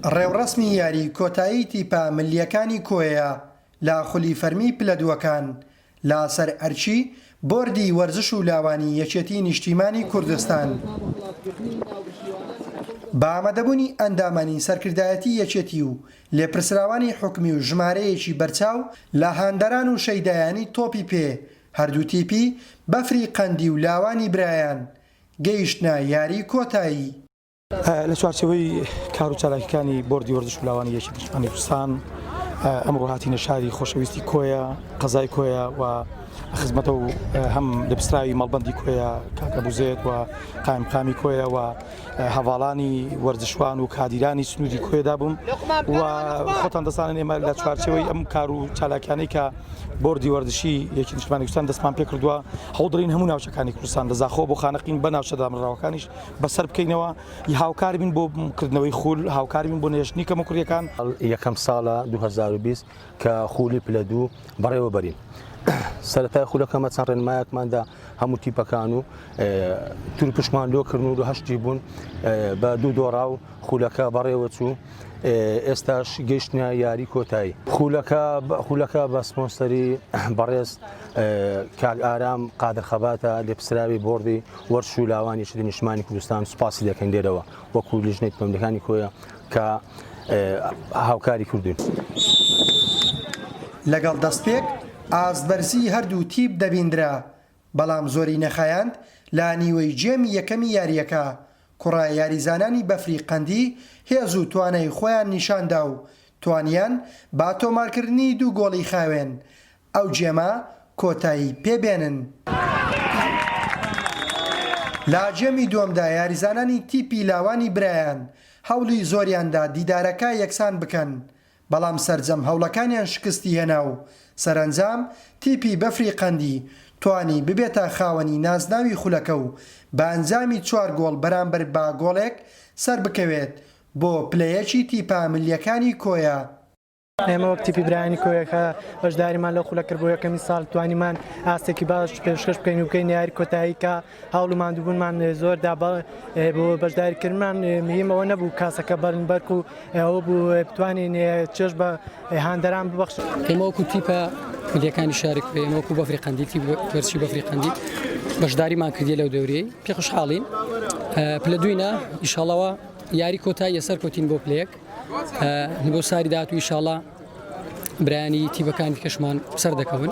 ڕێوڕەسمی یاری کۆتایی تیپە ملیەکانی کۆیە لە خولی فەرمی پلەدووەکان لا سەر ئەرچی بۆردی وەرزش و لاوانی یەکێتی نیشتیمانی کوردستان بە ئامادەبوونی ئەندامانی سەرکردایەتی یەکێتی و لێپرسراوانی حکمی و ژمارەیەکی بەرچاو لە هاندەران و شەیدایانی تۆپی پێ هەردوو تیپی بەفری قەندی و لاوانی برایان گەیشتنە یاری کۆتایی. لە چوارچەوەی کار و چالاکیەکانی بۆردی وەرزش و لاوانی یەکێتی نیشتیمانی کوردستان ئەمڕۆ هاتینە شاری خۆشەویستی کۆیە، قەزای کۆیە و خزمەتە و هەم دەبستراوی مەڵبەندی کۆیە کاکە بوزێت و قایمقامی کۆیە و هەواڵانی وەرزشوان و کادیرانی سنوودی کۆیەدا بووم و خۆتان دەزانن ئێمە لە چوارچەوەی ئەم کار و چالاکیانەی کە بۆردی وەرزشی یەکێتی نیشتیمانی کوردستان دەستمان پێ کردووە هەوڵدرین هەموو ناوچەکانی کوردستان دەزاخۆ بۆ خانەقین بە ناوچە دامەڕاوەکانیش بەسەر بکەینەوە هاوکار بین بۆ کردنەوەی خول، هاوکار بین بۆ نێژنی کەمەکوڕیەکان. یەکەم ساڵە 2020 کە خولی پلەدوو بەڕێوە بەرین. سەرەتای خولەکەمە چەند ڕێنمایەکماندا هەموو تیپەکان و توور پشمان لۆکردن و هەشتی بوون بە دوو دۆڕا و خولەکە بەڕێوە چوو. ئێستاش گەیشتنە یاری کۆتایی خولەکە بە سپۆنسەری بەڕێز کاک ئارام قادر خەباتە لێپرسراوی بۆردی وەرزش و لاوانی یەکێتی نیشتیمانی کوردستان سوپاسی دەکەین لێرەوە وەکو لیژنەی تیپەمەکانی کۆیە کە هاوکاری کردوین. لەگەڵ دەستپێک ئازبەرزی هەردوو تیپ دەبیندرا بەڵام زۆری نەخایاند لە نیوەی جێمی یەکەمی یاریەکە کوڕە یاریزانانی بەفری قەندی هێز و توانای خۆیان نیشاندا و توانیان با تۆمارکردنی دوو گۆڵی خاوێن ئەو جێمە کۆتایی پێبێنن. لا جێمی دووەمدا یاریزانانی تیپی لاوانی برایان هەوڵی زۆریاندا دیدارەکە یەکسان بکەن بەڵام سەرجەم هەوڵەکانیان شکستی هێنا و سەرنجام تیپی بەفری قەندی توانی ببێتە خاوەنی نازناوی خولەکە و بە ئەنجامی 4 گۆڵ بەرامبەر با گۆڵێک سەر بکەوێت بۆ پلەیەکی تیپە ملیەکانی کۆیە. ئێمە وەک تیپی برایانی کۆیەکە بەشداریمان لە خولە کرد بۆ یەکەمی ساڵ توانیمان ئاستێکی باش پێشکەش بکەین و بکەین یاری کۆتایی کە هەوڵمان دووبوونمان زۆردا بۆ بەشداریکردمان مهمەوە نەبوو کاسەکە بەرن بەرک و ئەوە بوو بتوانین چێژ بە هاندەران ببەخشین. ئێمە وەکو تیپە ملیەکانی شارێک ئێمە وەکو بەفری قەندی تیپ وەرزشی بەفری قەندی بەشداریمان کردی لەو دەورەی پێ خۆشحاڵین. پلەدوینە ئیشاڵەوە یاری کۆتایی یەسەر کۆتین بۆ پلەیەک بۆ ساری داهاتوو ئیشاڵە برایانی تیپەکانی کەشمان سەر دەکەون.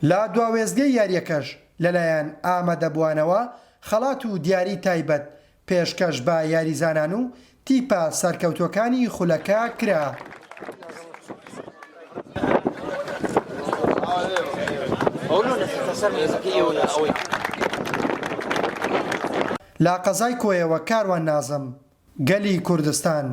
لە دواوێزگەی یاریەکەش لەلایەن ئامادەبووانەوە خەڵات و دیاری تایبەت پێشکەش بە یاریزانان و تیپە سەرکەوتوەکانی خولەکە کرا. لا قەزای کۆیەوە کاروان نازم گەلی کوردستان.